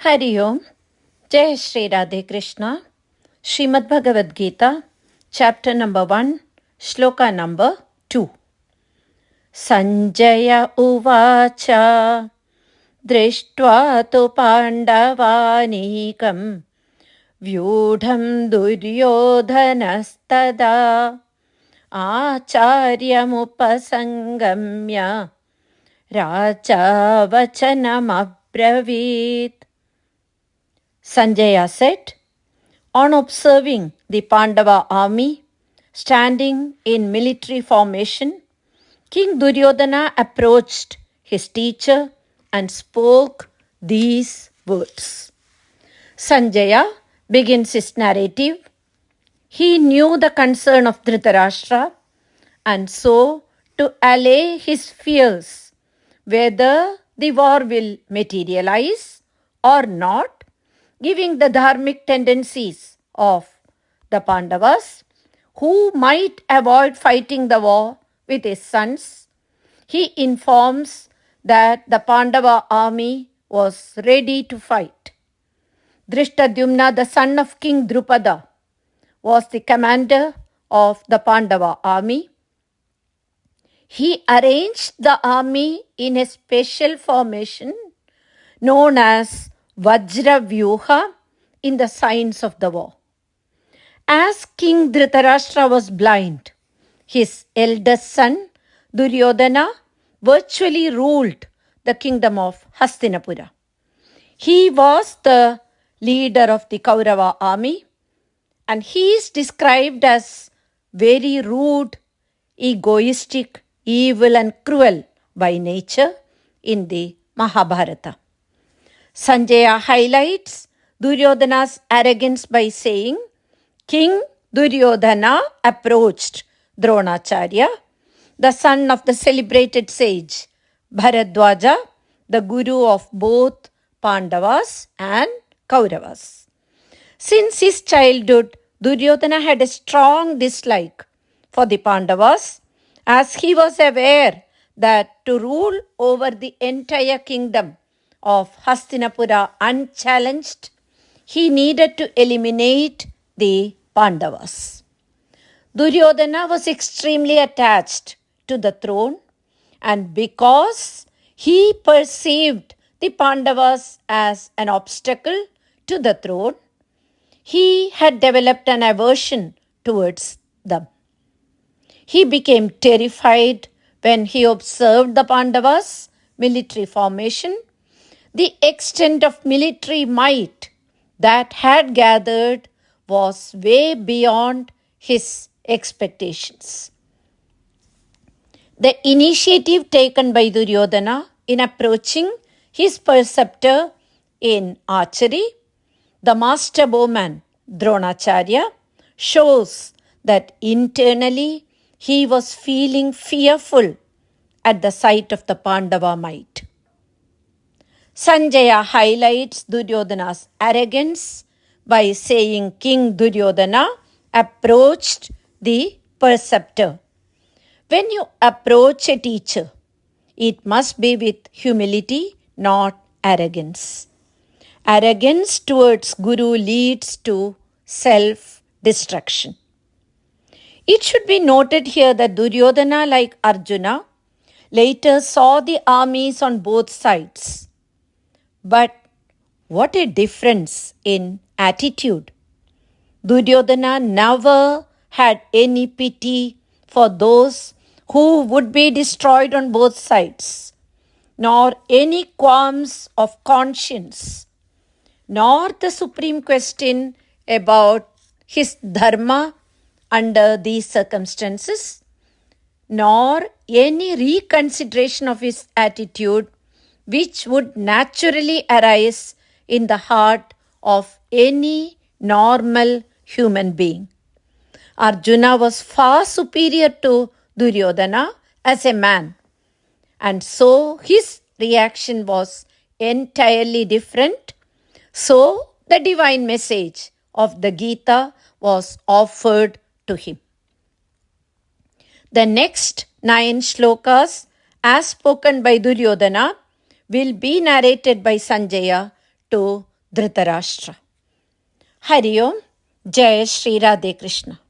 Hari Om. Jai Shri Radhe Krishna. Srimad Bhagavad Gita, Chapter number 1, Shloka number 2. Sanjaya uvācha dṛiṣhṭvā tu pāṇḍavānīkaṁ vyūḍhaṁ duryodhanastadā āchāryamupasaṅgamya rājā vachanamabravīt. Sanjaya said, on observing the Pandava army standing in military formation, King Duryodhana approached his teacher and spoke these words. Sanjaya begins his narrative. He knew the concern of Dhritarashtra, and so to allay his fears whether the war will materialize or not, giving the dharmic tendencies of the Pandavas, who might avoid fighting the war with his sons, he informs that the Pandava army was ready to fight. Dṛiṣhṭvā, the son of King Drupada, was the commander of the Pandava army. He arranged the army in a special formation known as vyūḍhaṁ in the signs of the war. As King Dhritarashtra was blind, his eldest son Duryodhana virtually ruled the kingdom of Hastinapura. He was the leader of the Kaurava army, and he is described as very rude, egoistic, evil and cruel by nature in the Mahabharata. Sanjaya highlights Duryodhana's arrogance by saying, King Duryodhana approached Dronacharya, the son of the celebrated sage Bharadwaja, the guru of both Pandavas and Kauravas. Since his childhood, Duryodhana had a strong dislike for the Pandavas, as he was aware that to rule over the entire kingdom of Hastinapura unchallenged, he needed to eliminate the Pandavas. Duryodhana was extremely attached to the throne, and because he perceived the Pandavas as an obstacle to the throne, he had developed an aversion towards them. He became terrified when he observed the Pandavas' military formation, the extent of military might that had gathered was way beyond his expectations. The initiative taken by Duryodhana in approaching his preceptor in archery, the master bowman Dronacharya, shows that internally he was feeling fearful at the sight of the Pandava might. Sanjaya highlights Duryodhana's arrogance by saying King Duryodhana approached the preceptor. When you approach a teacher, it must be with humility, not arrogance. Arrogance towards Guru leads to self-destruction. It should be noted here that Duryodhana, like Arjuna, later saw the armies on both sides. But what a difference in attitude. Duryodhana never had any pity for those who would be destroyed on both sides, nor any qualms of conscience, nor the supreme question about his dharma under these circumstances, nor any reconsideration of his attitude which would naturally arise in the heart of any normal human being. Arjuna was far superior to Duryodhana as a man, and so his reaction was entirely different. So the divine message of the Gita was offered to him. The next 9 shlokas, as spoken by Duryodhana, will be narrated by Sanjaya to Dhritarashtra. Hari Om. Jai Shri Radhe Krishna.